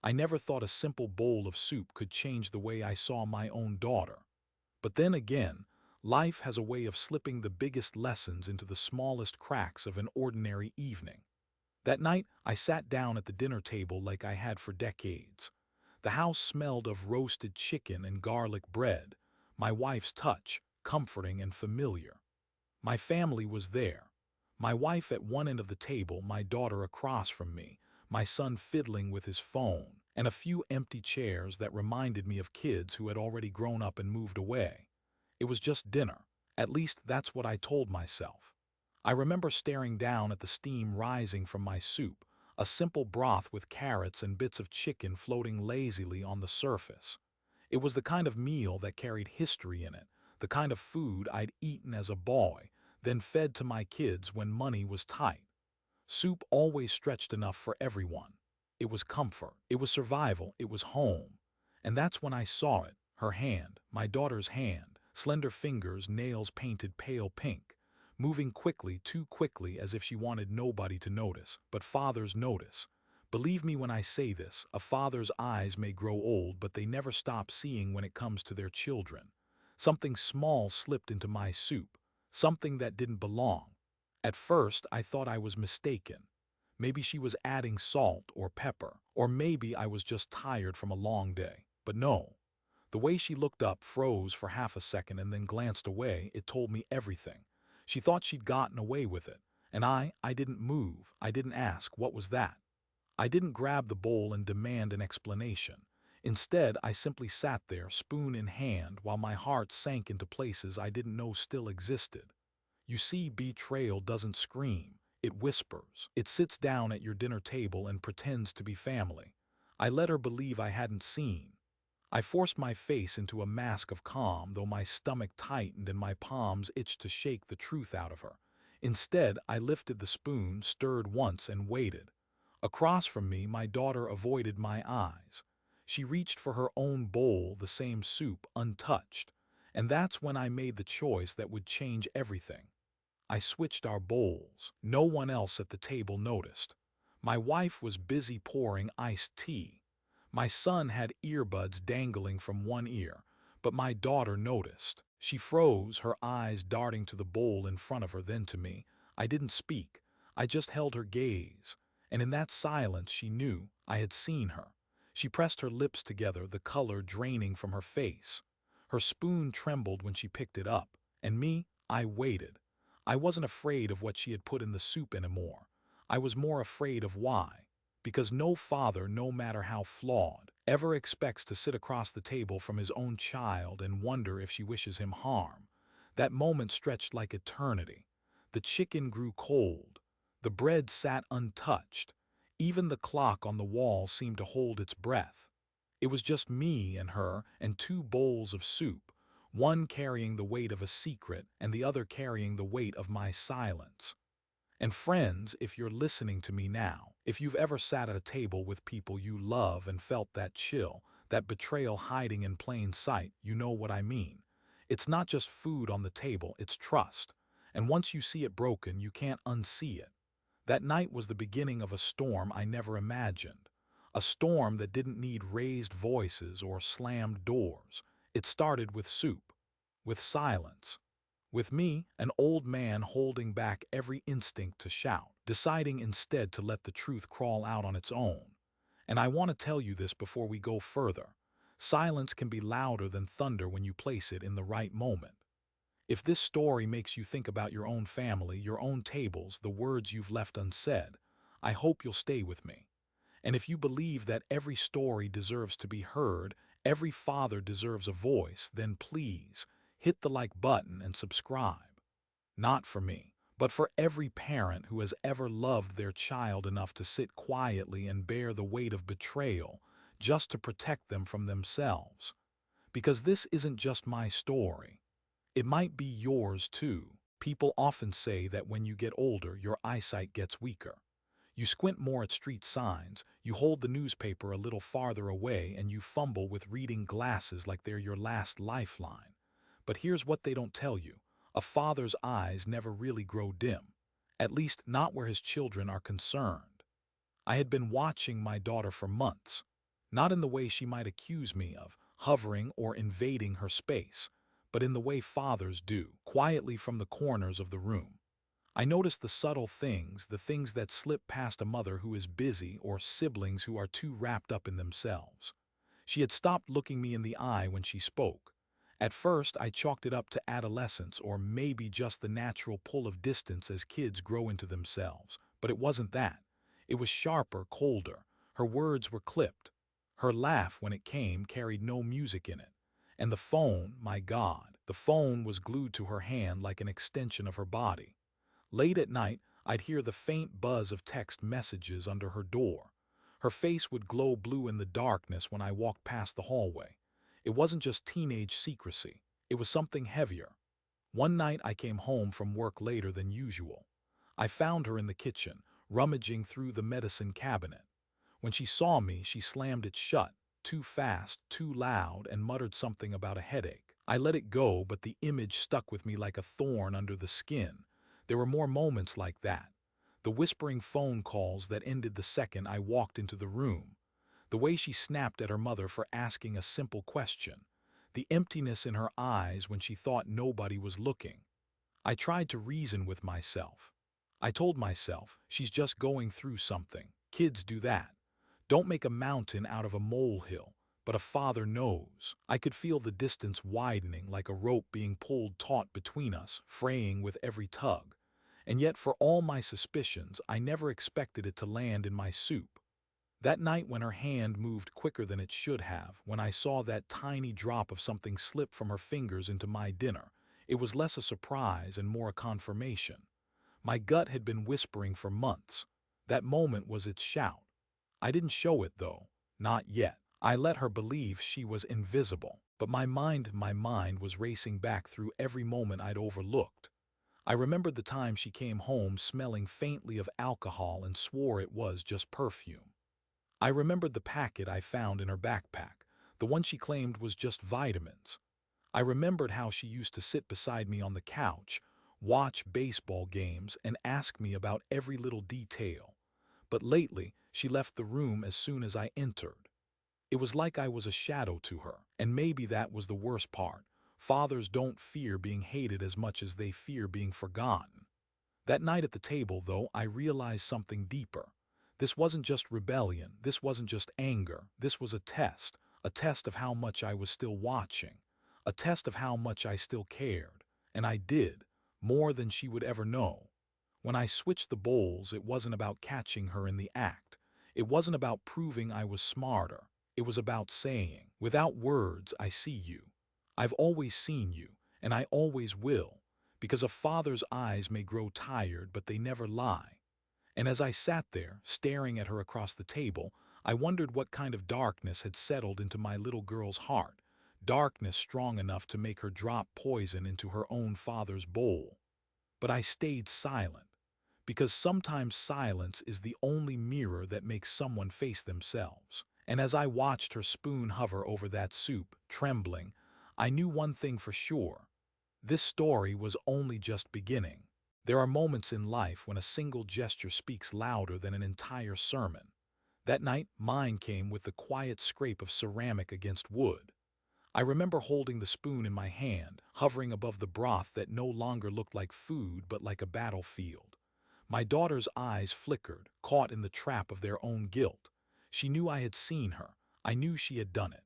I never thought a simple bowl of soup could change the way I saw my own daughter. But then again, life has a way of slipping the biggest lessons into the smallest cracks of an ordinary evening. That night, I sat down at the dinner table like I had for decades. The house smelled of roasted chicken and garlic bread, my wife's touch, comforting and familiar. My family was there. My wife at one end of the table, my daughter across from me, my son fiddling with his phone, and a few empty chairs that reminded me of kids who had already grown up and moved away. It was just dinner. At least that's what I told myself. I remember staring down at the steam rising from my soup, a simple broth with carrots and bits of chicken floating lazily on the surface. It was the kind of meal that carried history in it, the kind of food I'd eaten as a boy, then fed to my kids when money was tight. Soup always stretched enough for everyone. It was comfort, it was survival, it was home. And that's when I saw it, her hand, my daughter's hand, slender fingers, nails painted pale pink, moving quickly, too quickly as if she wanted nobody to notice, but fathers notice. Believe me when I say this, a father's eyes may grow old, but they never stop seeing when it comes to their children. Something small slipped into my soup, something that didn't belong. At first, I thought I was mistaken. Maybe she was adding salt or pepper, or maybe I was just tired from a long day. But no. The way she looked up, froze for half a second, and then glanced away, it told me everything. She thought she'd gotten away with it. And I didn't move. I didn't ask, what was that? I didn't grab the bowl and demand an explanation. Instead, I simply sat there, spoon in hand, while my heart sank into places I didn't know still existed. You see, betrayal doesn't scream. It whispers. It sits down at your dinner table and pretends to be family. I let her believe I hadn't seen. I forced my face into a mask of calm, though my stomach tightened and my palms itched to shake the truth out of her. Instead, I lifted the spoon, stirred once, and waited. Across from me, my daughter avoided my eyes. She reached for her own bowl, the same soup, untouched. And that's when I made the choice that would change everything. I switched our bowls. No one else at the table noticed. My wife was busy pouring iced tea. My son had earbuds dangling from one ear, but my daughter noticed. She froze, her eyes darting to the bowl in front of her, then to me. I didn't speak. I just held her gaze. And in that silence she knew I had seen her. She pressed her lips together, the color draining from her face. Her spoon trembled when she picked it up. And me, I waited. I wasn't afraid of what she had put in the soup anymore. I was more afraid of why. Because no father, no matter how flawed, ever expects to sit across the table from his own child and wonder if she wishes him harm. That moment stretched like eternity. The chicken grew cold. The bread sat untouched. Even the clock on the wall seemed to hold its breath. It was just me and her and two bowls of soup, one carrying the weight of a secret and the other carrying the weight of my silence. And friends, if you're listening to me now, if you've ever sat at a table with people you love and felt that chill, that betrayal hiding in plain sight, you know what I mean. It's not just food on the table, it's trust. And once you see it broken, you can't unsee it. That night was the beginning of a storm I never imagined. A storm that didn't need raised voices or slammed doors. It started with soup, with silence, with me, an old man holding back every instinct to shout, deciding instead to let the truth crawl out on its own. And I want to tell you this before we go further. Silence can be louder than thunder when you place it in the right moment. If this story makes you think about your own family, your own tables, the words you've left unsaid, I hope you'll stay with me. And if you believe that every story deserves to be heard, every father deserves a voice, then please hit the like button and subscribe. Not for me, but for every parent who has ever loved their child enough to sit quietly and bear the weight of betrayal just to protect them from themselves. Because this isn't just my story. It might be yours too. People often say that when you get older, your eyesight gets weaker. You squint more at street signs, you hold the newspaper a little farther away, and you fumble with reading glasses like they're your last lifeline. But here's what they don't tell you. A father's eyes never really grow dim. At least not where his children are concerned. I had been watching my daughter for months. Not in the way she might accuse me of, hovering or invading her space, but in the way fathers do, quietly from the corners of the room. I noticed the subtle things, the things that slip past a mother who is busy or siblings who are too wrapped up in themselves. She had stopped looking me in the eye when she spoke. At first, I chalked it up to adolescence or maybe just the natural pull of distance as kids grow into themselves. But it wasn't that. It was sharper, colder. Her words were clipped. Her laugh, when it came, carried no music in it. And the phone, my God, the phone was glued to her hand like an extension of her body. Late at night, I'd hear the faint buzz of text messages under her door. Her face would glow blue in the darkness when I walked past the hallway. It wasn't just teenage secrecy. It was something heavier. One night I came home from work later than usual. I found her in the kitchen, rummaging through the medicine cabinet. When she saw me, she slammed it shut, too fast, too loud, and muttered something about a headache. I let it go, but the image stuck with me like a thorn under the skin. There were more moments like that. The whispering phone calls that ended the second I walked into the room. The way she snapped at her mother for asking a simple question. The emptiness in her eyes when she thought nobody was looking. I tried to reason with myself. I told myself, she's just going through something. Kids do that. Don't make a mountain out of a molehill. But a father knows. I could feel the distance widening like a rope being pulled taut between us, fraying with every tug. And yet, for all my suspicions, I never expected it to land in my soup. That night when her hand moved quicker than it should have, when I saw that tiny drop of something slip from her fingers into my dinner, it was less a surprise and more a confirmation. My gut had been whispering for months. That moment was its shout. I didn't show it, though. Not yet. I let her believe she was invisible. But my mind was racing back through every moment I'd overlooked. I remembered the time she came home smelling faintly of alcohol and swore it was just perfume. I remembered the packet I found in her backpack, the one she claimed was just vitamins. I remembered how she used to sit beside me on the couch, watch baseball games, and ask me about every little detail. But lately, she left the room as soon as I entered. It was like I was a shadow to her, and maybe that was the worst part. Fathers don't fear being hated as much as they fear being forgotten. That night at the table, though, I realized something deeper. This wasn't just rebellion, this wasn't just anger, this was a test of how much I was still watching, a test of how much I still cared. And I did, more than she would ever know. When I switched the bowls, it wasn't about catching her in the act. It wasn't about proving I was smarter. It was about saying, without words, I see you. I've always seen you, and I always will, because a father's eyes may grow tired, but they never lie. And as I sat there, staring at her across the table, I wondered what kind of darkness had settled into my little girl's heart, darkness strong enough to make her drop poison into her own father's bowl. But I stayed silent, because sometimes silence is the only mirror that makes someone face themselves. And as I watched her spoon hover over that soup, trembling, I knew one thing for sure. This story was only just beginning. There are moments in life when a single gesture speaks louder than an entire sermon. That night, mine came with the quiet scrape of ceramic against wood. I remember holding the spoon in my hand, hovering above the broth that no longer looked like food but like a battlefield. My daughter's eyes flickered, caught in the trap of their own guilt. She knew I had seen her. I knew she had done it.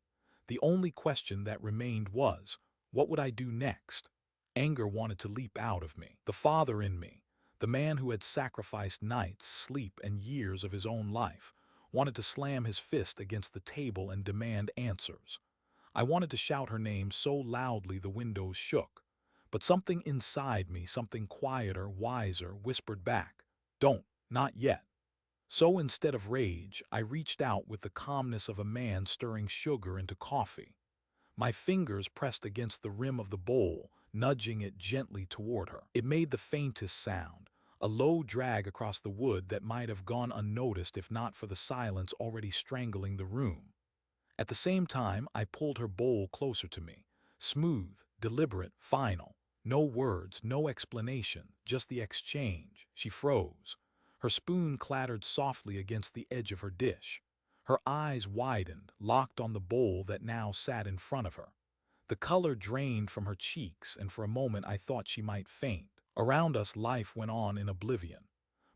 The only question that remained was, what would I do next? Anger wanted to leap out of me. The father in me, the man who had sacrificed nights, sleep, and years of his own life, wanted to slam his fist against the table and demand answers. I wanted to shout her name so loudly the windows shook. But something inside me, something quieter, wiser, whispered back, "Don't, not yet." So instead of rage, I reached out with the calmness of a man stirring sugar into coffee. My fingers pressed against the rim of the bowl, nudging it gently toward her. It made the faintest sound, a low drag across the wood that might have gone unnoticed if not for the silence already strangling the room. At the same time, I pulled her bowl closer to me, smooth, deliberate, final. No words, no explanation, just the exchange. She froze. Her spoon clattered softly against the edge of her dish. Her eyes widened, locked on the bowl that now sat in front of her. The color drained from her cheeks, and for a moment I thought she might faint. Around us, life went on in oblivion.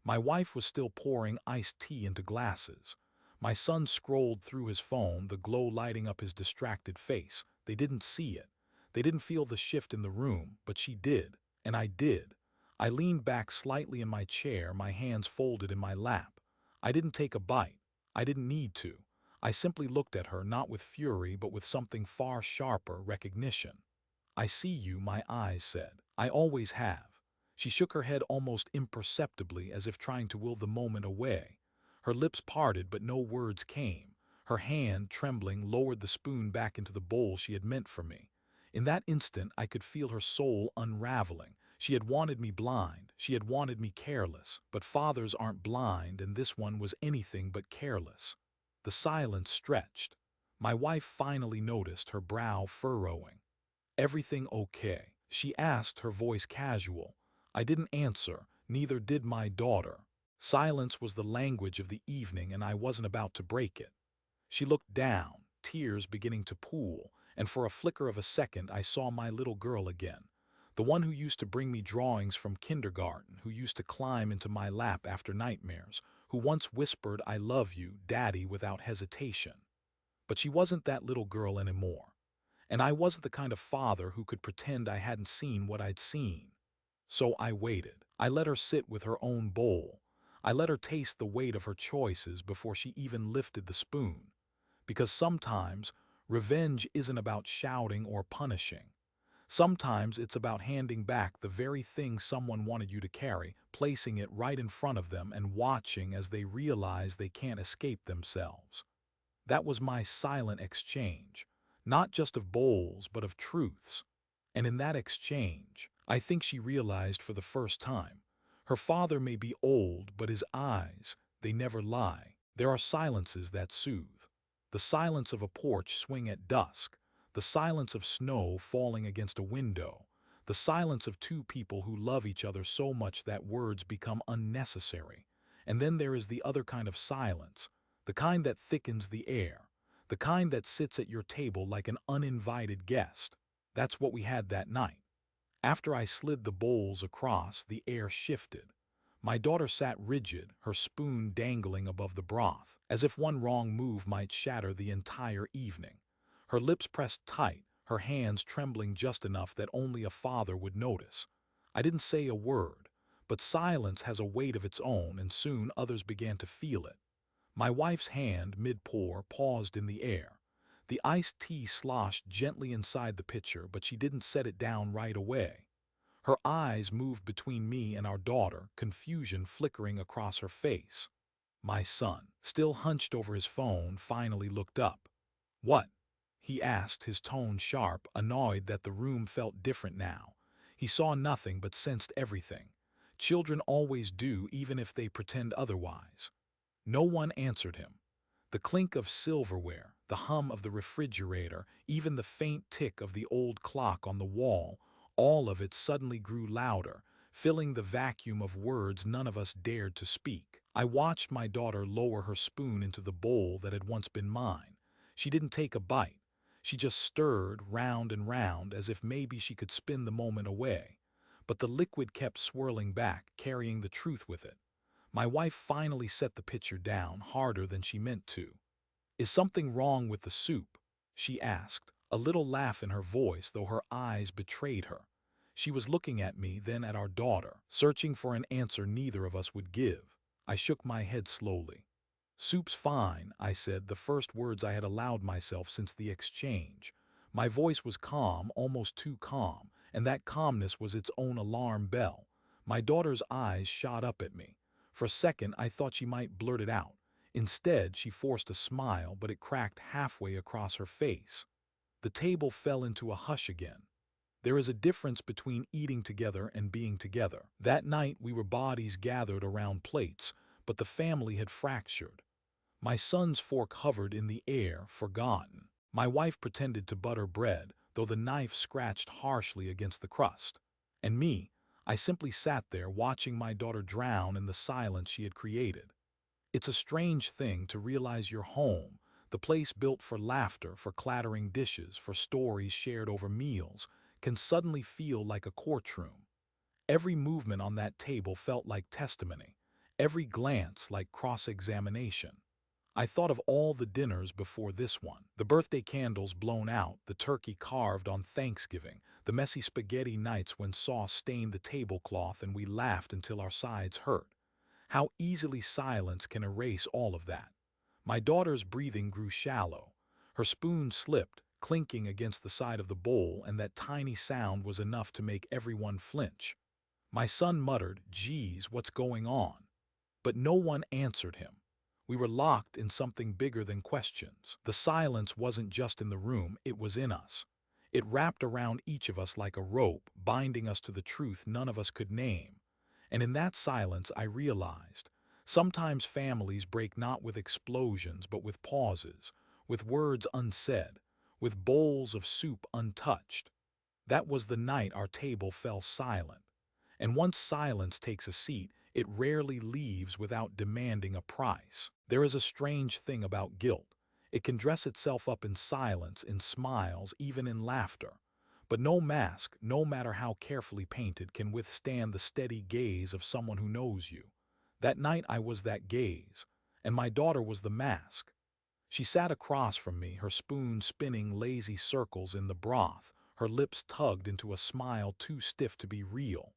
My wife was still pouring iced tea into glasses. My son scrolled through his phone, the glow lighting up his distracted face. They didn't see it. They didn't feel the shift in the room, but she did, and I did. I leaned back slightly in my chair, my hands folded in my lap. I didn't take a bite. I didn't need to. I simply looked at her, not with fury, but with something far sharper, recognition. "I see you," my eyes said. "I always have." She shook her head almost imperceptibly, as if trying to will the moment away. Her lips parted, but no words came. Her hand, trembling, lowered the spoon back into the bowl she had meant for me. In that instant, I could feel her soul unraveling. She had wanted me blind. She had wanted me careless. But fathers aren't blind, and this one was anything but careless. The silence stretched. My wife finally noticed, her brow furrowing. "Everything okay?" she asked, her voice casual. I didn't answer, neither did my daughter. Silence was the language of the evening, and I wasn't about to break it. She looked down, tears beginning to pool, and for a flicker of a second I saw my little girl again. The one who used to bring me drawings from kindergarten, who used to climb into my lap after nightmares, who once whispered, "I love you, Daddy," without hesitation. But she wasn't that little girl anymore. And I wasn't the kind of father who could pretend I hadn't seen what I'd seen. So I waited. I let her sit with her own bowl. I let her taste the weight of her choices before she even lifted the spoon. Because sometimes revenge isn't about shouting or punishing. Sometimes it's about handing back the very thing someone wanted you to carry, placing it right in front of them and watching as they realize they can't escape themselves. That was my silent exchange, not just of bowls, but of truths. And in that exchange, I think she realized for the first time, her father may be old, but his eyes, they never lie. There are silences that soothe. The silence of a porch swing at dusk, the silence of snow falling against a window, the silence of two people who love each other so much that words become unnecessary. And then there is the other kind of silence, the kind that thickens the air, the kind that sits at your table like an uninvited guest. That's what we had that night. After I slid the bowls across, the air shifted. My daughter sat rigid, her spoon dangling above the broth, as if one wrong move might shatter the entire evening. Her lips pressed tight, her hands trembling just enough that only a father would notice. I didn't say a word, but silence has a weight of its own, and soon others began to feel it. My wife's hand, mid-pour, paused in the air. The iced tea sloshed gently inside the pitcher, but she didn't set it down right away. Her eyes moved between me and our daughter, confusion flickering across her face. My son, still hunched over his phone, finally looked up. "What?" he asked, his tone sharp, annoyed that the room felt different now. He saw nothing but sensed everything. Children always do, even if they pretend otherwise. No one answered him. The clink of silverware, the hum of the refrigerator, even the faint tick of the old clock on the wall, all of it suddenly grew louder, filling the vacuum of words none of us dared to speak. I watched my daughter lower her spoon into the bowl that had once been mine. She didn't take a bite. She just stirred round and round as if maybe she could spin the moment away. But the liquid kept swirling back, carrying the truth with it. My wife finally set the pitcher down, harder than she meant to. "Is something wrong with the soup?" she asked, a little laugh in her voice, though her eyes betrayed her. She was looking at me, then at our daughter, searching for an answer neither of us would give. I shook my head slowly. "Soup's fine," I said, the first words I had allowed myself since the exchange. My voice was calm, almost too calm, and that calmness was its own alarm bell. My daughter's eyes shot up at me. For a second, I thought she might blurt it out. Instead, she forced a smile, but it cracked halfway across her face. The table fell into a hush again. There is a difference between eating together and being together. That night, we were bodies gathered around plates, but the family had fractured. My son's fork hovered in the air, forgotten. My wife pretended to butter bread, though the knife scratched harshly against the crust. And me, I simply sat there watching my daughter drown in the silence she had created. It's a strange thing to realize your home, the place built for laughter, for clattering dishes, for stories shared over meals, can suddenly feel like a courtroom. Every movement on that table felt like testimony, every glance like cross-examination. I thought of all the dinners before this one, the birthday candles blown out, the turkey carved on Thanksgiving, the messy spaghetti nights when sauce stained the tablecloth and we laughed until our sides hurt. How easily silence can erase all of that. My daughter's breathing grew shallow. Her spoon slipped, clinking against the side of the bowl, and that tiny sound was enough to make everyone flinch. My son muttered, "Geez, what's going on?" But no one answered him. We were locked in something bigger than questions. The silence wasn't just in the room, it was in us. It wrapped around each of us like a rope, binding us to the truth none of us could name. And in that silence I realized, sometimes families break not with explosions but with pauses, with words unsaid, with bowls of soup untouched. That was the night our table fell silent. And once silence takes a seat, it rarely leaves without demanding a price. There is a strange thing about guilt. It can dress itself up in silence, in smiles, even in laughter. But no mask, no matter how carefully painted, can withstand the steady gaze of someone who knows you. That night I was that gaze, and my daughter was the mask. She sat across from me, her spoon spinning lazy circles in the broth, her lips tugged into a smile too stiff to be real.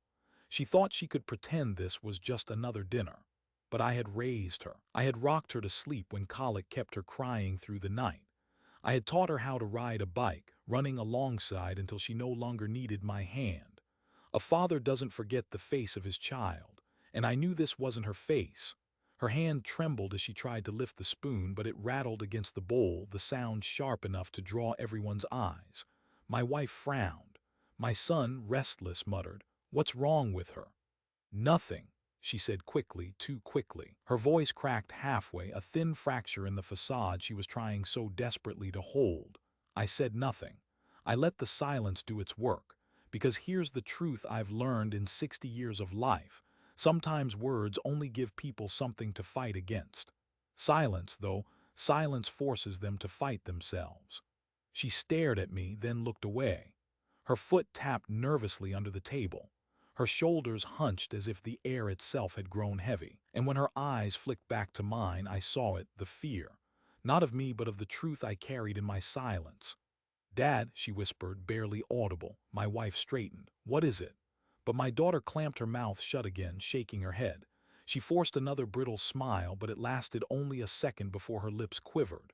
She thought she could pretend this was just another dinner. But I had raised her. I had rocked her to sleep when colic kept her crying through the night. I had taught her how to ride a bike, running alongside until she no longer needed my hand. A father doesn't forget the face of his child, and I knew this wasn't her face. Her hand trembled as she tried to lift the spoon, but it rattled against the bowl, the sound sharp enough to draw everyone's eyes. My wife frowned. My son, restless, muttered, "What's wrong with her?" "Nothing," she said quickly, too quickly. Her voice cracked halfway, a thin fracture in the facade she was trying so desperately to hold. I said nothing. I let the silence do its work, because here's the truth I've learned in 60 years of life. Sometimes words only give people something to fight against. Silence, though, silence forces them to fight themselves. She stared at me, then looked away. Her foot tapped nervously under the table. Her shoulders hunched as if the air itself had grown heavy. And when her eyes flicked back to mine, I saw it, the fear. Not of me, but of the truth I carried in my silence. "Dad," she whispered, barely audible. My wife straightened. "What is it?" But my daughter clamped her mouth shut again, shaking her head. She forced another brittle smile, but it lasted only a second before her lips quivered.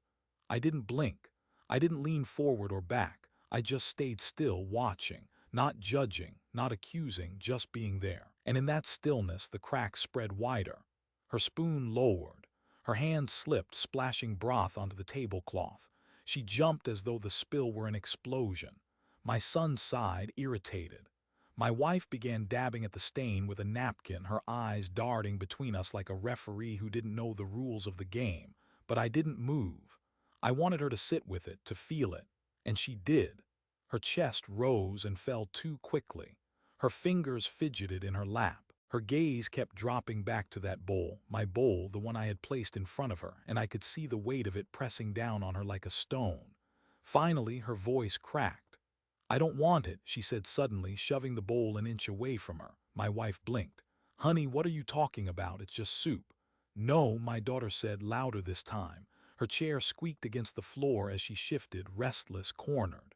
I didn't blink. I didn't lean forward or back. I just stayed still, watching, not judging, not accusing, just being there. And in that stillness, the cracks spread wider. Her spoon lowered. Her hand slipped, splashing broth onto the tablecloth. She jumped as though the spill were an explosion. My son sighed, irritated. My wife began dabbing at the stain with a napkin, her eyes darting between us like a referee who didn't know the rules of the game. But I didn't move. I wanted her to sit with it, to feel it. And she did. Her chest rose and fell too quickly. Her fingers fidgeted in her lap. Her gaze kept dropping back to that bowl, my bowl, the one I had placed in front of her, and I could see the weight of it pressing down on her like a stone. Finally, her voice cracked. "I don't want it," she said suddenly, shoving the bowl an inch away from her. My wife blinked. "Honey, what are you talking about? It's just soup." "No," my daughter said, louder this time. Her chair squeaked against the floor as she shifted, restless, cornered.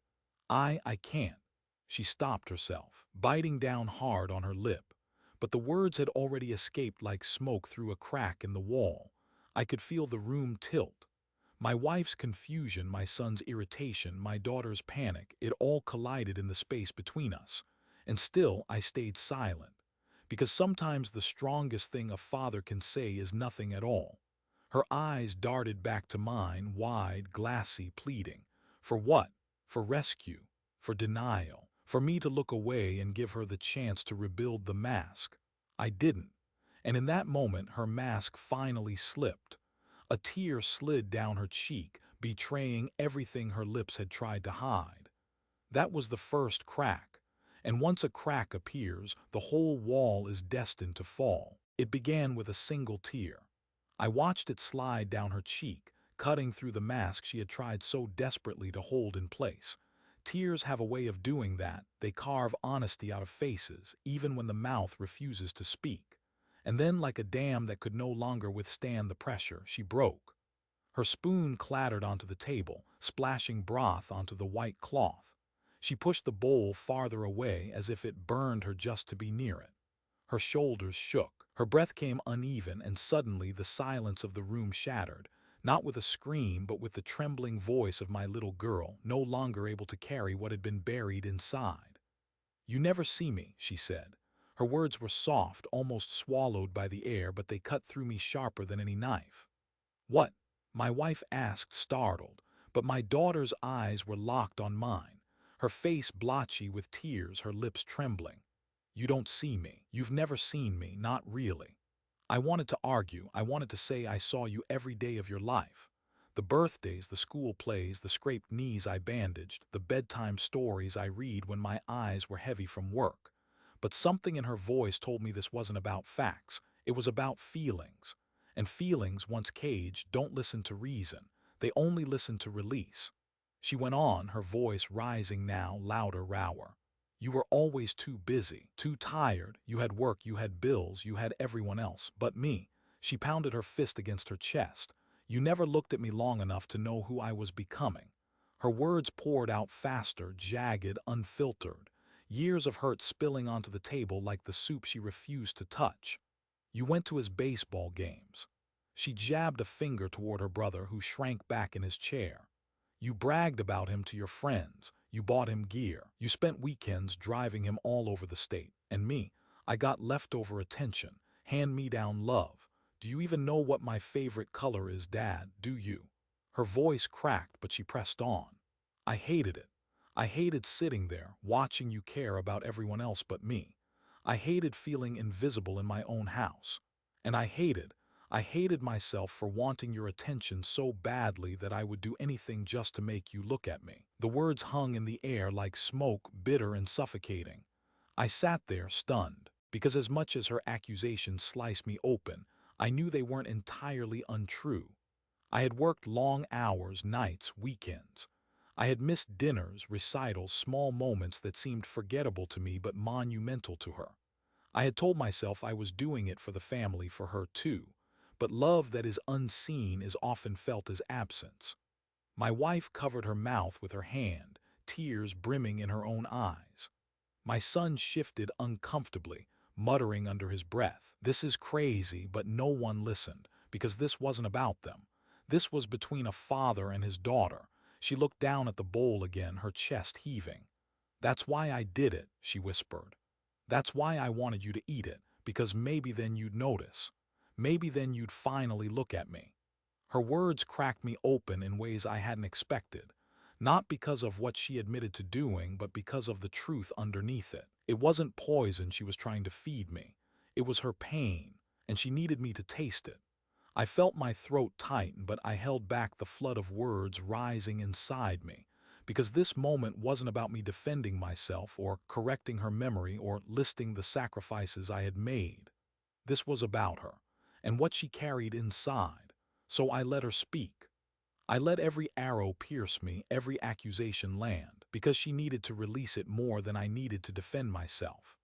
I can't." She stopped herself, biting down hard on her lip. But the words had already escaped like smoke through a crack in the wall. I could feel the room tilt. My wife's confusion, my son's irritation, my daughter's panic, it all collided in the space between us. And still I stayed silent. Because sometimes the strongest thing a father can say is nothing at all. Her eyes darted back to mine, wide, glassy, pleading. For what? For rescue. For denial. For me to look away and give her the chance to rebuild the mask. I didn't. And in that moment her mask finally slipped. A tear slid down her cheek, betraying everything her lips had tried to hide. That was the first crack. And once a crack appears, the whole wall is destined to fall. It began with a single tear. I watched it slide down her cheek, cutting through the mask she had tried so desperately to hold in place. Tears have a way of doing that. They carve honesty out of faces, even when the mouth refuses to speak. And then, like a dam that could no longer withstand the pressure, she broke. Her spoon clattered onto the table, splashing broth onto the white cloth. She pushed the bowl farther away as if it burned her just to be near it. Her shoulders shook. Her breath came uneven, and suddenly the silence of the room shattered, not with a scream but with the trembling voice of my little girl, no longer able to carry what had been buried inside. "You never see me," she said. Her words were soft, almost swallowed by the air, but they cut through me sharper than any knife. "What?" my wife asked, startled, but my daughter's eyes were locked on mine, her face blotchy with tears, her lips trembling. "You don't see me. You've never seen me, not really." I wanted to argue. I wanted to say I saw you every day of your life. The birthdays, the school plays, the scraped knees I bandaged, the bedtime stories I read when my eyes were heavy from work. But something in her voice told me this wasn't about facts. It was about feelings. And feelings, once caged, don't listen to reason. They only listen to release. She went on, her voice rising now, louder, rower. "You were always too busy, too tired. You had work, you had bills, you had everyone else, but me." She pounded her fist against her chest. "You never looked at me long enough to know who I was becoming." Her words poured out faster, jagged, unfiltered. Years of hurt spilling onto the table like the soup she refused to touch. "You went to his baseball games." She jabbed a finger toward her brother, who shrank back in his chair. "You bragged about him to your friends. You bought him gear. You spent weekends driving him all over the state. And me, I got leftover attention, hand-me-down love. Do you even know what my favorite color is, Dad? Do you?" Her voice cracked, but she pressed on. "I hated it. I hated sitting there, watching you care about everyone else but me. I hated feeling invisible in my own house. And I hated myself for wanting your attention so badly that I would do anything just to make you look at me." The words hung in the air like smoke, bitter and suffocating. I sat there, stunned, because as much as her accusations sliced me open, I knew they weren't entirely untrue. I had worked long hours, nights, weekends. I had missed dinners, recitals, small moments that seemed forgettable to me but monumental to her. I had told myself I was doing it for the family, for her too. But love that is unseen is often felt as absence. My wife covered her mouth with her hand, tears brimming in her own eyes. My son shifted uncomfortably, muttering under his breath, "This is crazy," but no one listened, because this wasn't about them. This was between a father and his daughter. She looked down at the bowl again, her chest heaving. "That's why I did it," she whispered. "That's why I wanted you to eat it, because maybe then you'd notice. Maybe then you'd finally look at me." Her words cracked me open in ways I hadn't expected, not because of what she admitted to doing, but because of the truth underneath it. It wasn't poison she was trying to feed me. It was her pain, and she needed me to taste it. I felt my throat tighten, but I held back the flood of words rising inside me, because this moment wasn't about me defending myself or correcting her memory or listing the sacrifices I had made. This was about her, and what she carried inside. So I let her speak. I let every arrow pierce me, every accusation land, because she needed to release it more than I needed to defend myself.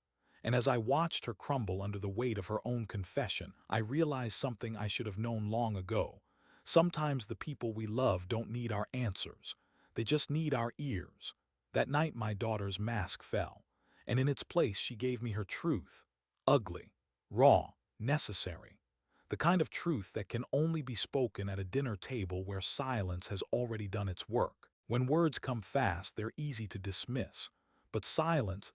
And as I watched her crumble under the weight of her own confession, I realized something I should have known long ago. Sometimes the people we love don't need our answers. They just need our ears. That night my daughter's mask fell, and in its place she gave me her truth. Ugly, raw, necessary. The kind of truth that can only be spoken at a dinner table where silence has already done its work. When words come fast, they're easy to dismiss. But silence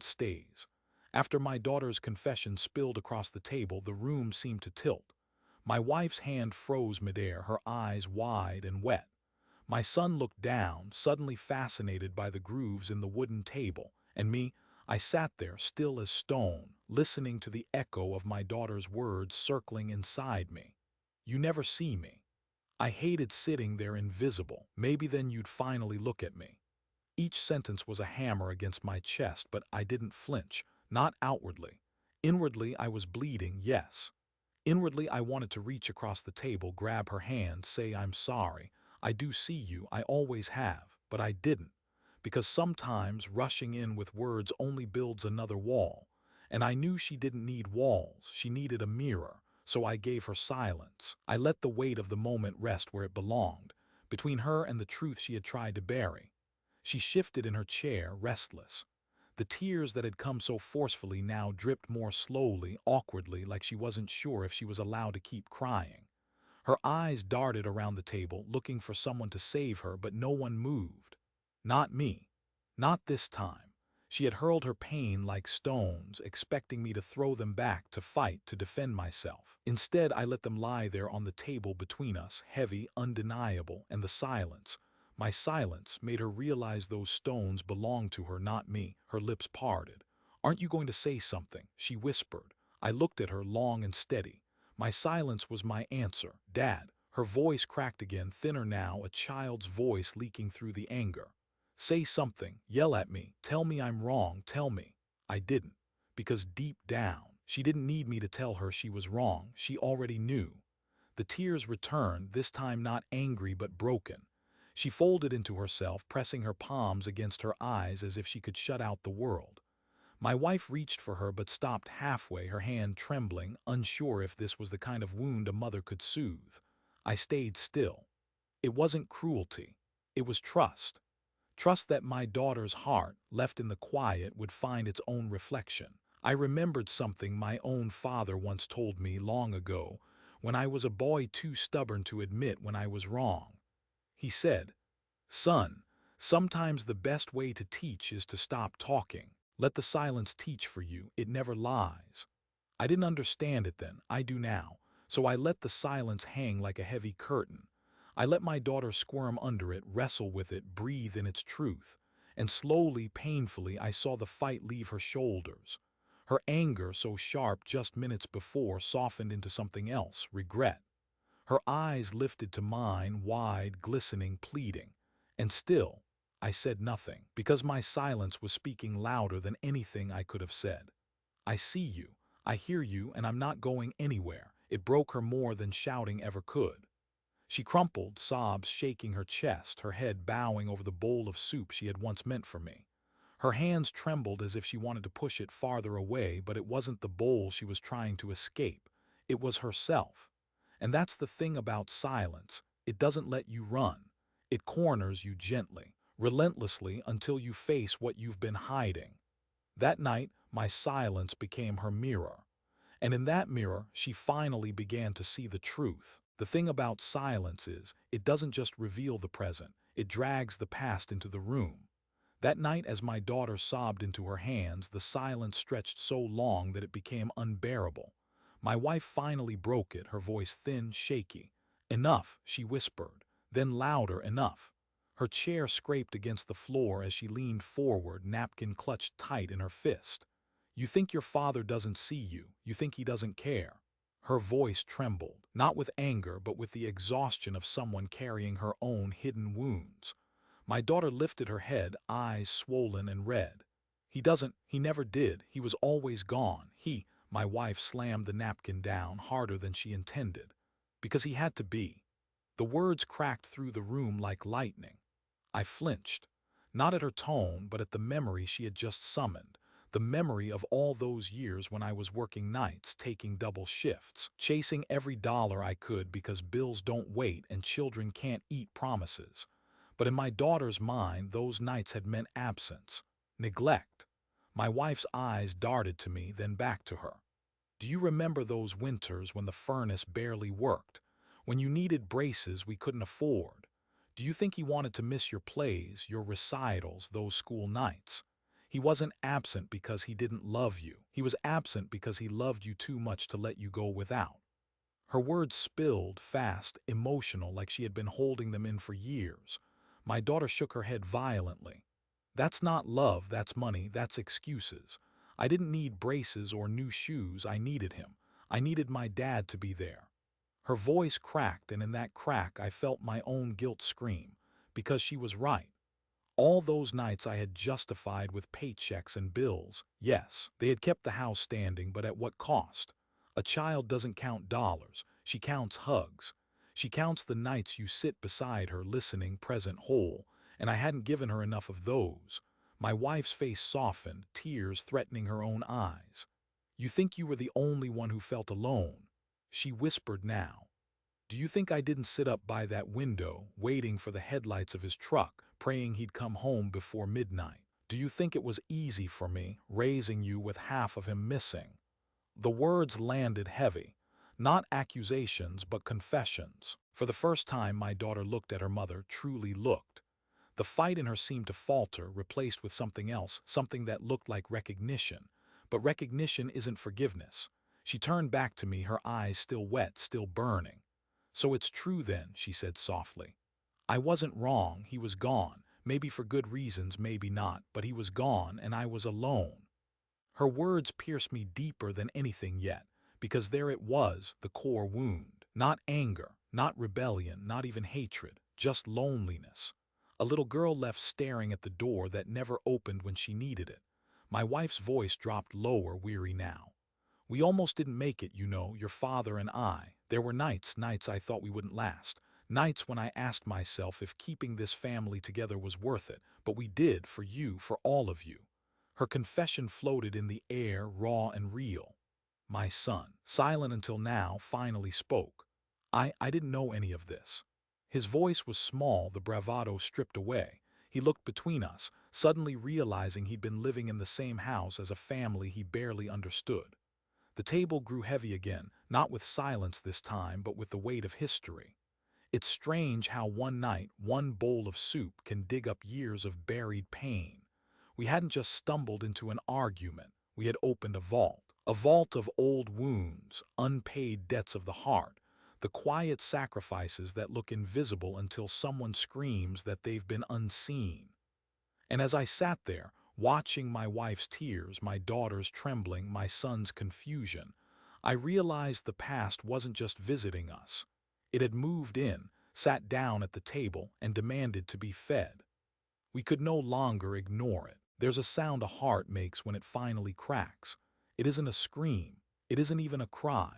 stays. After my daughter's confession spilled across the table, the room seemed to tilt. My wife's hand froze midair, her eyes wide and wet. My son looked down, suddenly fascinated by the grooves in the wooden table, and me, I sat there, still as stone, listening to the echo of my daughter's words circling inside me. "You never see me." I hated sitting there invisible. "Maybe then you'd finally look at me." Each sentence was a hammer against my chest, but I didn't flinch, not outwardly. Inwardly, I was bleeding, yes. Inwardly, I wanted to reach across the table, grab her hand, say, "I'm sorry. I do see you, I always have," but I didn't. Because sometimes rushing in with words only builds another wall. And I knew she didn't need walls, she needed a mirror. So I gave her silence. I let the weight of the moment rest where it belonged, between her and the truth she had tried to bury. She shifted in her chair, restless. The tears that had come so forcefully now dripped more slowly, awkwardly, like she wasn't sure if she was allowed to keep crying. Her eyes darted around the table, looking for someone to save her, but no one moved. Not me. Not this time. She had hurled her pain like stones, expecting me to throw them back, to fight, to defend myself. Instead, I let them lie there on the table between us, heavy, undeniable, and the silence. My silence made her realize those stones belonged to her, not me. Her lips parted. "Aren't you going to say something?" she whispered. I looked at her, long and steady. My silence was my answer. "Dad." Her voice cracked again, thinner now, a child's voice leaking through the anger. "Say something. Yell at me. Tell me I'm wrong. Tell me." I didn't. Because deep down, she didn't need me to tell her she was wrong. She already knew. The tears returned, this time not angry but broken. She folded into herself, pressing her palms against her eyes as if she could shut out the world. My wife reached for her but stopped halfway, her hand trembling, unsure if this was the kind of wound a mother could soothe. I stayed still. It wasn't cruelty. It was trust. Trust that my daughter's heart, left in the quiet, would find its own reflection. I remembered something my own father once told me long ago, when I was a boy too stubborn to admit when I was wrong. He said, "Son, sometimes the best way to teach is to stop talking. Let the silence teach for you. It never lies." I didn't understand it then. I do now. So I let the silence hang like a heavy curtain. I let my daughter squirm under it, wrestle with it, breathe in its truth. And slowly, painfully, I saw the fight leave her shoulders. Her anger, so sharp just minutes before, softened into something else, regret. Her eyes lifted to mine, wide, glistening, pleading. And still, I said nothing, because my silence was speaking louder than anything I could have said. "I see you, I hear you, and I'm not going anywhere." It broke her more than shouting ever could. She crumpled, sobs shaking her chest, her head bowing over the bowl of soup she had once meant for me. Her hands trembled as if she wanted to push it farther away, but it wasn't the bowl she was trying to escape. It was herself. And that's the thing about silence. It doesn't let you run. It corners you gently, relentlessly, until you face what you've been hiding. That night, my silence became her mirror. And in that mirror, she finally began to see the truth. The thing about silence is, it doesn't just reveal the present, it drags the past into the room. That night, as my daughter sobbed into her hands, the silence stretched so long that it became unbearable. My wife finally broke it, her voice thin, shaky. "Enough," she whispered. Then louder, "Enough." Her chair scraped against the floor as she leaned forward, napkin clutched tight in her fist. "You think your father doesn't see you. You think he doesn't care." Her voice trembled, not with anger but with the exhaustion of someone carrying her own hidden wounds. My daughter lifted her head, eyes swollen and red. He never did. He was always gone. My wife slammed the napkin down harder than she intended. Because he had to be." The words cracked through the room like lightning. I flinched, not at her tone, but at the memory she had just summoned. The memory of all those years when I was working nights, taking double shifts, chasing every dollar I could because bills don't wait and children can't eat promises. But in my daughter's mind, those nights had meant absence, neglect. My wife's eyes darted to me, then back to her. "Do you remember those winters when the furnace barely worked? When you needed braces we couldn't afford? Do you think he wanted to miss your plays, your recitals, those school nights? He wasn't absent because he didn't love you. He was absent because he loved you too much to let you go without." Her words spilled, fast, emotional, like she had been holding them in for years. My daughter shook her head violently. "That's not love, that's money, that's excuses. I didn't need braces or new shoes, I needed him. I needed my dad to be there." Her voice cracked, and in that crack I felt my own guilt scream. Because she was right. All those nights I had justified with paychecks and bills. Yes, they had kept the house standing, but at what cost? A child doesn't count dollars, she counts hugs. She counts the nights you sit beside her listening, present, whole, and I hadn't given her enough of those. My wife's face softened, tears threatening her own eyes. You think you were the only one who felt alone? She whispered now. Do you think I didn't sit up by that window, waiting for the headlights of his truck, praying he'd come home before midnight? Do you think it was easy for me, raising you with half of him missing? The words landed heavy. Not accusations, but confessions. For the first time, my daughter looked at her mother, truly looked. The fight in her seemed to falter, replaced with something else, something that looked like recognition. But recognition isn't forgiveness. She turned back to me, her eyes still wet, still burning. So it's true then, she said softly. I wasn't wrong, he was gone. Maybe for good reasons, maybe not, but he was gone and I was alone. Her words pierced me deeper than anything yet, because there it was, the core wound. Not anger, not rebellion, not even hatred, just loneliness. A little girl left staring at the door that never opened when she needed it. My wife's voice dropped lower, weary now. We almost didn't make it, you know, your father and I. There were nights I thought we wouldn't last. Nights when I asked myself if keeping this family together was worth it, but we did, for you, for all of you. Her confession floated in the air, raw and real. My son, silent until now, finally spoke. I didn't know any of this. His voice was small, the bravado stripped away. He looked between us, suddenly realizing he'd been living in the same house as a family he barely understood. The table grew heavy again, not with silence this time, but with the weight of history. It's strange how one night, one bowl of soup can dig up years of buried pain. We hadn't just stumbled into an argument, we had opened a vault of old wounds, unpaid debts of the heart, the quiet sacrifices that look invisible until someone screams that they've been unseen. And as I sat there, watching my wife's tears, my daughter's trembling, my son's confusion, I realized the past wasn't just visiting us. It had moved in, sat down at the table, and demanded to be fed. We could no longer ignore it. There's a sound a heart makes when it finally cracks. It isn't a scream. It isn't even a cry.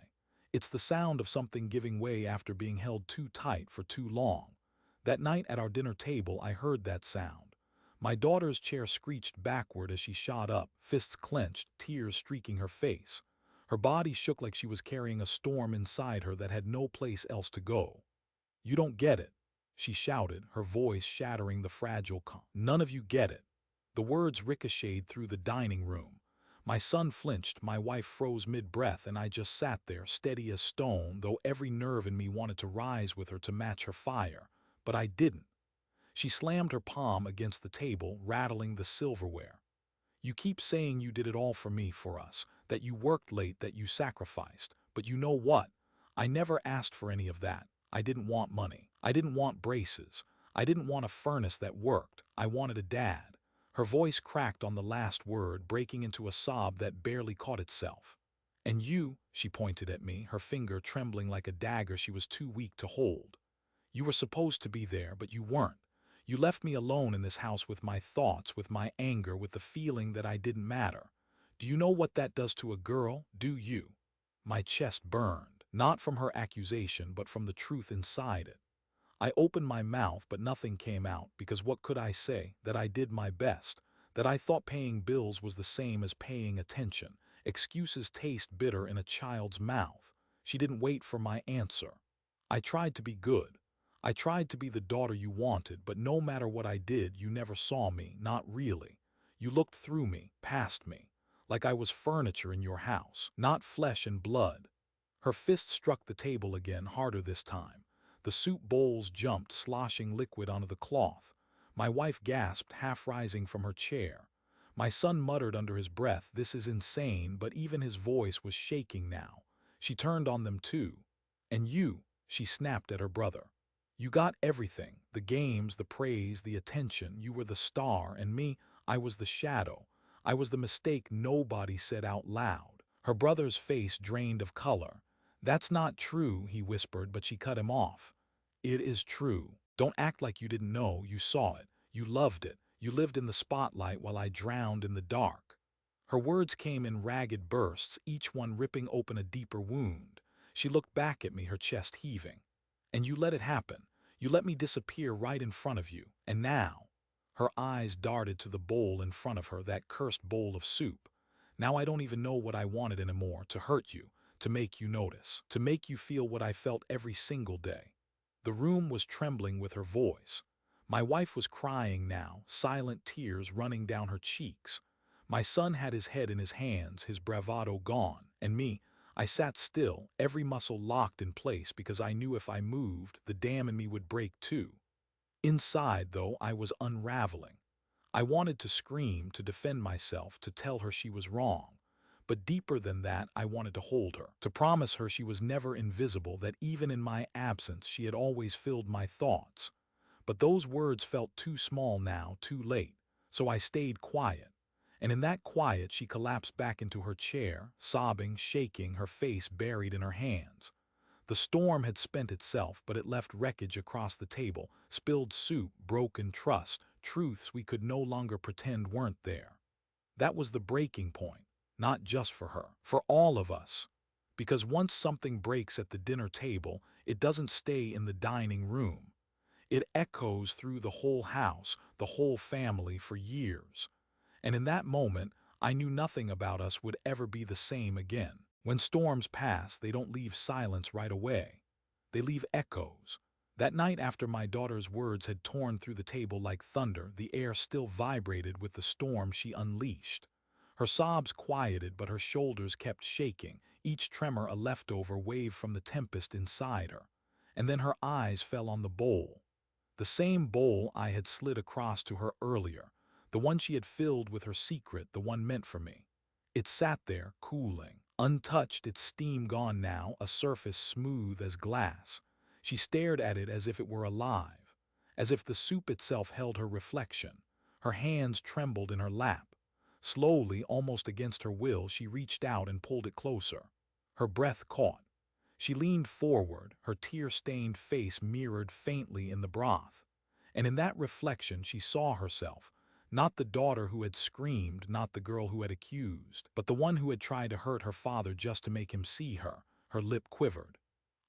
It's the sound of something giving way after being held too tight for too long. That night at our dinner table, I heard that sound. My daughter's chair screeched backward as she shot up, fists clenched, tears streaking her face. Her body shook like she was carrying a storm inside her that had no place else to go. You don't get it, she shouted, her voice shattering the fragile calm. None of you get it. The words ricocheted through the dining room. My son flinched, my wife froze mid-breath, and I just sat there, steady as stone, though every nerve in me wanted to rise with her to match her fire. But I didn't. She slammed her palm against the table, rattling the silverware. You keep saying you did it all for me, for us, that you worked late, that you sacrificed. But you know what? I never asked for any of that. I didn't want money. I didn't want braces. I didn't want a furnace that worked. I wanted a dad. Her voice cracked on the last word, breaking into a sob that barely caught itself. And you, she pointed at me, her finger trembling like a dagger she was too weak to hold. You were supposed to be there, but you weren't. You left me alone in this house with my thoughts, with my anger, with the feeling that I didn't matter. Do you know what that does to a girl? Do you? My chest burned, not from her accusation, but from the truth inside it. I opened my mouth, but nothing came out, because what could I say? That I did my best, that I thought paying bills was the same as paying attention. Excuses taste bitter in a child's mouth. She didn't wait for my answer. I tried to be good. I tried to be the daughter you wanted, but no matter what I did, you never saw me, not really. You looked through me, past me, like I was furniture in your house, not flesh and blood. Her fist struck the table again, harder this time. The soup bowls jumped, sloshing liquid onto the cloth. My wife gasped, half rising from her chair. My son muttered under his breath, "This is insane," but even his voice was shaking now. She turned on them too. "And you," she snapped at her brother. "You got everything, the games, the praise, the attention. You were the star, and me, I was the shadow. I was the mistake nobody said out loud." Her brother's face drained of color. "That's not true," he whispered, but she cut him off. "It is true. Don't act like you didn't know. You saw it. You loved it. You lived in the spotlight while I drowned in the dark." Her words came in ragged bursts, each one ripping open a deeper wound. She looked back at me, her chest heaving. "And you let it happen. You let me disappear right in front of you. And now—" Her eyes darted to the bowl in front of her, that cursed bowl of soup. "Now I don't even know what I wanted anymore, to hurt you, to make you notice, to make you feel what I felt every single day." The room was trembling with her voice. My wife was crying now, silent tears running down her cheeks. My son had his head in his hands, his bravado gone, and me, I sat still, every muscle locked in place because I knew if I moved, the dam in me would break too. Inside, though, I was unraveling. I wanted to scream, to defend myself, to tell her she was wrong. But deeper than that, I wanted to hold her, to promise her she was never invisible, that even in my absence she had always filled my thoughts. But those words felt too small now, too late, so I stayed quiet. And in that quiet she collapsed back into her chair, sobbing, shaking, her face buried in her hands. The storm had spent itself, but it left wreckage across the table, spilled soup, broken trust, truths we could no longer pretend weren't there. That was the breaking point, not just for her, for all of us. Because once something breaks at the dinner table, it doesn't stay in the dining room. It echoes through the whole house, the whole family for years. And in that moment, I knew nothing about us would ever be the same again. When storms pass, they don't leave silence right away. They leave echoes. That night, after my daughter's words had torn through the table like thunder, the air still vibrated with the storm she unleashed. Her sobs quieted, but her shoulders kept shaking, each tremor a leftover wave from the tempest inside her. And then her eyes fell on the bowl. The same bowl I had slid across to her earlier, the one she had filled with her secret, the one meant for me. It sat there, cooling, untouched, its steam gone now, a surface smooth as glass. She stared at it as if it were alive, as if the soup itself held her reflection. Her hands trembled in her lap. Slowly, almost against her will, she reached out and pulled it closer. Her breath caught. She leaned forward, her tear-stained face mirrored faintly in the broth. And in that reflection she saw herself, not the daughter who had screamed, not the girl who had accused, but the one who had tried to hurt her father just to make him see her. Her lip quivered.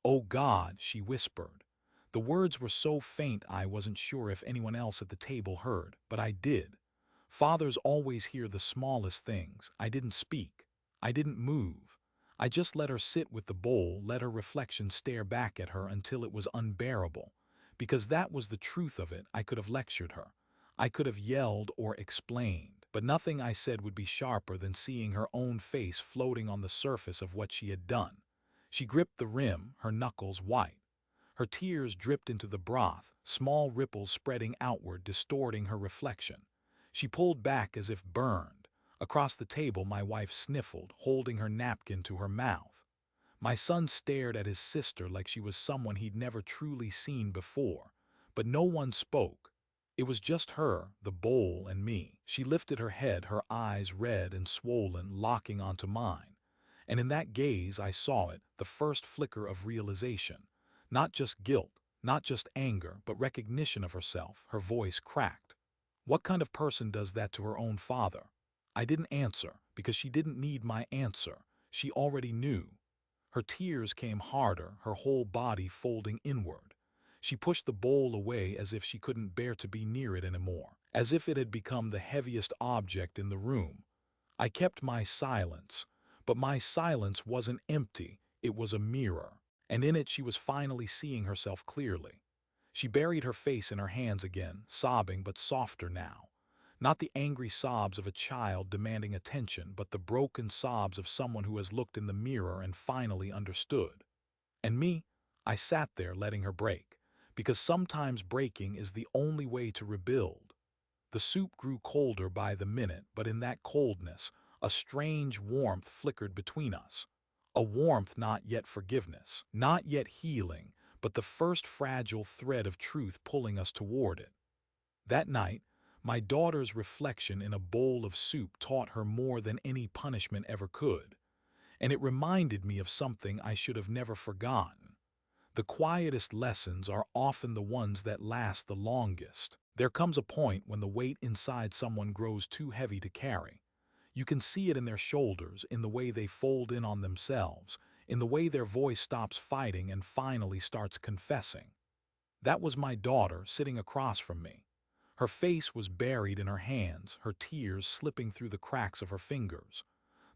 "Oh God," she whispered. The words were so faint I wasn't sure if anyone else at the table heard, but I did. Fathers always hear the smallest things. I didn't speak. I didn't move. I just let her sit with the bowl, let her reflection stare back at her until it was unbearable. Because that was the truth of it. I could have lectured her. I could have yelled or explained, but nothing I said would be sharper than seeing her own face floating on the surface of what she had done. She gripped the rim, her knuckles white. Her tears dripped into the broth, small ripples spreading outward, distorting her reflection. She pulled back as if burned. Across the table my wife sniffled, holding her napkin to her mouth. My son stared at his sister like she was someone he'd never truly seen before. But no one spoke. It was just her, the bowl, and me. She lifted her head, her eyes red and swollen, locking onto mine. And in that gaze I saw it, the first flicker of realization. Not just guilt, not just anger, but recognition of herself. Her voice cracked. "What kind of person does that to her own father?" I didn't answer, because she didn't need my answer. She already knew. Her tears came harder, her whole body folding inward. She pushed the bowl away as if she couldn't bear to be near it anymore, as if it had become the heaviest object in the room. I kept my silence, but my silence wasn't empty, it was a mirror, and in it she was finally seeing herself clearly. She buried her face in her hands again, sobbing but softer now. Not the angry sobs of a child demanding attention, but the broken sobs of someone who has looked in the mirror and finally understood. And me, I sat there letting her break, because sometimes breaking is the only way to rebuild. The soup grew colder by the minute, but in that coldness, a strange warmth flickered between us. A warmth not yet forgiveness, not yet healing, but the first fragile thread of truth pulling us toward it. That night, my daughter's reflection in a bowl of soup taught her more than any punishment ever could. And it reminded me of something I should have never forgotten. The quietest lessons are often the ones that last the longest. There comes a point when the weight inside someone grows too heavy to carry. You can see it in their shoulders, in the way they fold in on themselves, in the way their voice stops fighting and finally starts confessing. That was my daughter sitting across from me. Her face was buried in her hands, her tears slipping through the cracks of her fingers.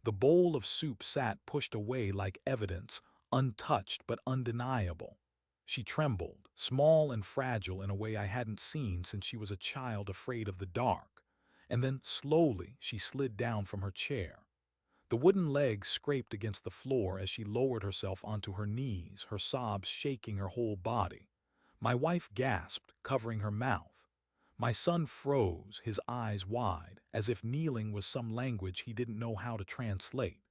The bowl of soup sat pushed away like evidence, untouched but undeniable. She trembled, small and fragile in a way I hadn't seen since she was a child afraid of the dark. And then, slowly, she slid down from her chair. The wooden legs scraped against the floor as she lowered herself onto her knees, her sobs shaking her whole body. My wife gasped, covering her mouth. My son froze, his eyes wide, as if kneeling was some language he didn't know how to translate.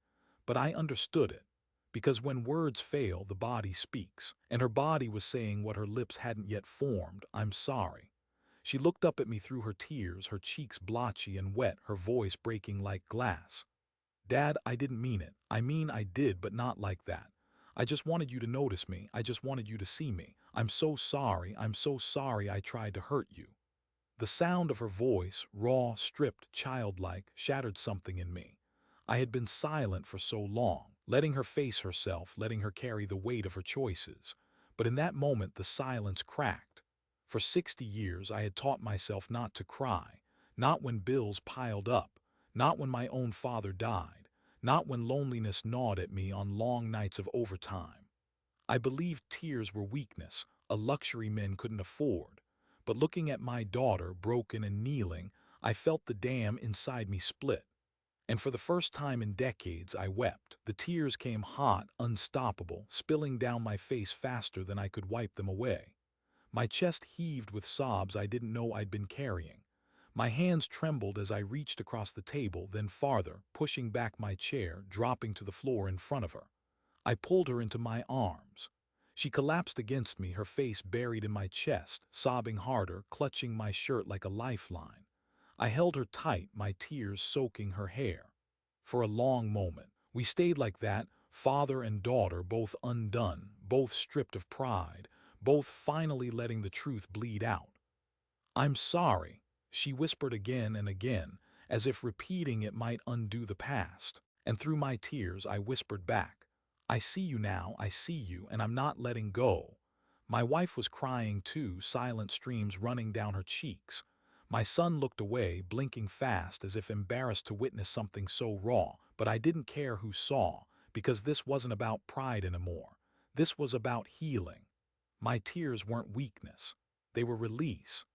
But I understood it, because when words fail, the body speaks, and her body was saying what her lips hadn't yet formed: "I'm sorry." She looked up at me through her tears, her cheeks blotchy and wet, her voice breaking like glass. "Dad, I didn't mean it. I mean, I did, but not like that. I just wanted you to notice me. I just wanted you to see me. I'm so sorry. I'm so sorry I tried to hurt you." The sound of her voice, raw, stripped, childlike, shattered something in me. I had been silent for so long, letting her face herself, letting her carry the weight of her choices. But in that moment, the silence cracked. For 60 years, I had taught myself not to cry, not when bills piled up, not when my own father died, not when loneliness gnawed at me on long nights of overtime. I believed tears were weakness, a luxury men couldn't afford. But looking at my daughter, broken and kneeling, I felt the dam inside me split. And for the first time in decades, I wept. The tears came hot, unstoppable, spilling down my face faster than I could wipe them away. My chest heaved with sobs I didn't know I'd been carrying. My hands trembled as I reached across the table, then farther, pushing back my chair, dropping to the floor in front of her. I pulled her into my arms. She collapsed against me, her face buried in my chest, sobbing harder, clutching my shirt like a lifeline. I held her tight, my tears soaking her hair. For a long moment, we stayed like that, father and daughter, both undone, both stripped of pride, both finally letting the truth bleed out. "I'm sorry," she whispered again and again, as if repeating it might undo the past. And through my tears, I whispered back, "I see you now, I see you, and I'm not letting go." My wife was crying too, silent streams running down her cheeks. My son looked away, blinking fast as if embarrassed to witness something so raw, but I didn't care who saw, because this wasn't about pride anymore. This was about healing. My tears weren't weakness. They were release.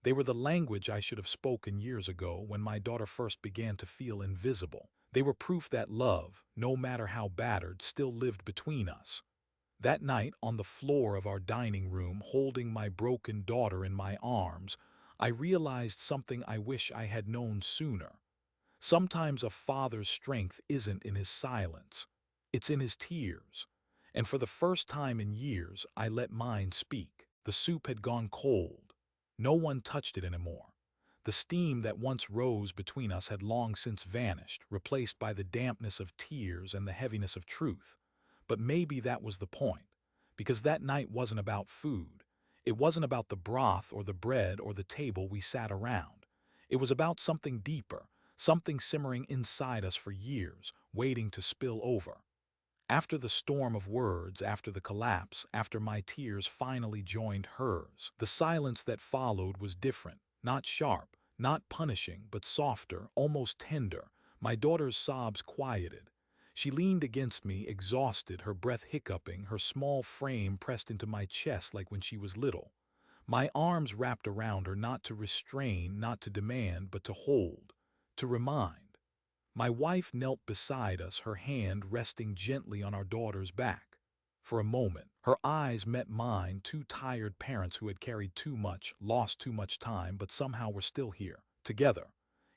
They were the language I should have spoken years ago when my daughter first began to feel invisible. They were proof that love, no matter how battered, still lived between us. That night, on the floor of our dining room, holding my broken daughter in my arms, I realized something I wish I had known sooner. Sometimes a father's strength isn't in his silence. It's in his tears. And for the first time in years, I let mine speak. The soup had gone cold. No one touched it anymore. The steam that once rose between us had long since vanished, replaced by the dampness of tears and the heaviness of truth. But maybe that was the point, because that night wasn't about food. It wasn't about the broth or the bread or the table we sat around. It was about something deeper, something simmering inside us for years, waiting to spill over. After the storm of words, after the collapse, after my tears finally joined hers, the silence that followed was different, not sharp, not punishing, but softer, almost tender. My daughter's sobs quieted. She leaned against me, exhausted, her breath hiccuping, her small frame pressed into my chest like when she was little. My arms wrapped around her, not to restrain, not to demand, but to hold, to remind. My wife knelt beside us, her hand resting gently on our daughter's back. For a moment, her eyes met mine, two tired parents who had carried too much, lost too much time, but somehow were still here, together.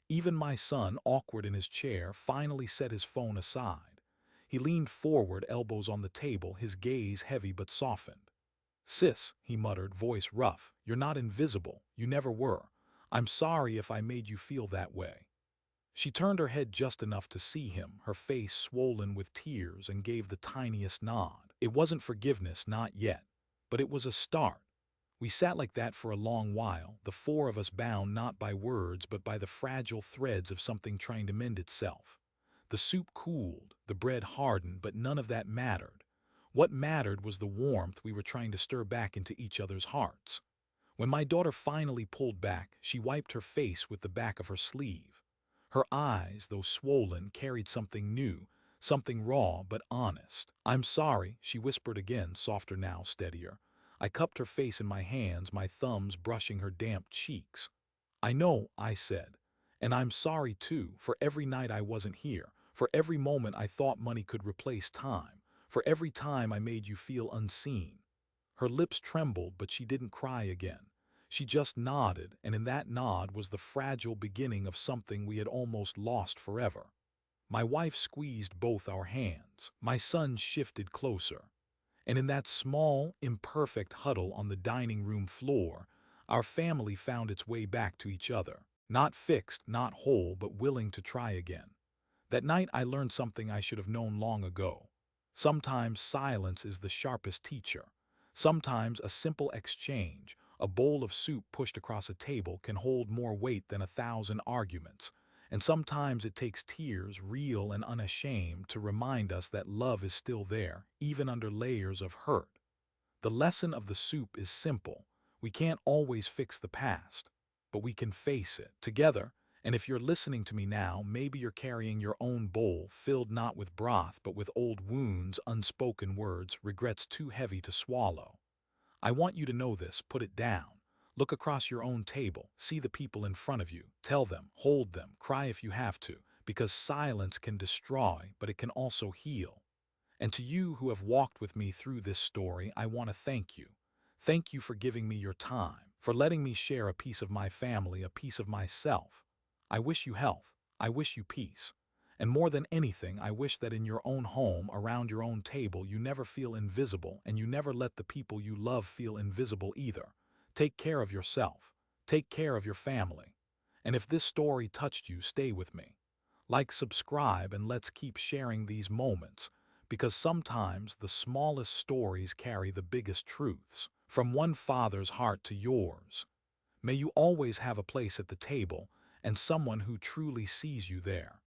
Even my son, awkward in his chair, finally set his phone aside. He leaned forward, elbows on the table, his gaze heavy but softened. "Sis," he muttered, voice rough, "you're not invisible. You never were. I'm sorry if I made you feel that way." She turned her head just enough to see him, her face swollen with tears, and gave the tiniest nod. It wasn't forgiveness, not yet. But it was a start. We sat like that for a long while, the four of us bound not by words but by the fragile threads of something trying to mend itself. The soup cooled, the bread hardened, but none of that mattered. What mattered was the warmth we were trying to stir back into each other's hearts. When my daughter finally pulled back, she wiped her face with the back of her sleeve. Her eyes, though swollen, carried something new, something raw but honest. "I'm sorry," she whispered again, softer now, steadier. I cupped her face in my hands, my thumbs brushing her damp cheeks. "I know," I said. "And I'm sorry, too, for every night I wasn't here, for every moment I thought money could replace time, for every time I made you feel unseen." Her lips trembled, but she didn't cry again. She just nodded, and in that nod was the fragile beginning of something we had almost lost forever. My wife squeezed both our hands. My son shifted closer. And in that small, imperfect huddle on the dining room floor, our family found its way back to each other. Not fixed, not whole, but willing to try again. That night I learned something I should have known long ago. Sometimes silence is the sharpest teacher. Sometimes a simple exchange, a bowl of soup pushed across a table, can hold more weight than 1,000 arguments. And sometimes it takes tears, real and unashamed, to remind us that love is still there, even under layers of hurt. The lesson of the soup is simple. We can't always fix the past, but we can face it together. And if you're listening to me now, maybe you're carrying your own bowl, filled not with broth, but with old wounds, unspoken words, regrets too heavy to swallow. I want you to know this. Put it down. Look across your own table. See the people in front of you. Tell them, hold them, cry if you have to, because silence can destroy, but it can also heal. And to you who have walked with me through this story, I want to thank you. Thank you for giving me your time, for letting me share a piece of my family, a piece of myself. I wish you health. I wish you peace. And more than anything, I wish that in your own home, around your own table, you never feel invisible, and you never let the people you love feel invisible either. Take care of yourself. Take care of your family. And if this story touched you, stay with me. Like, subscribe, and let's keep sharing these moments, because sometimes the smallest stories carry the biggest truths. From one father's heart to yours. May you always have a place at the table and someone who truly sees you there.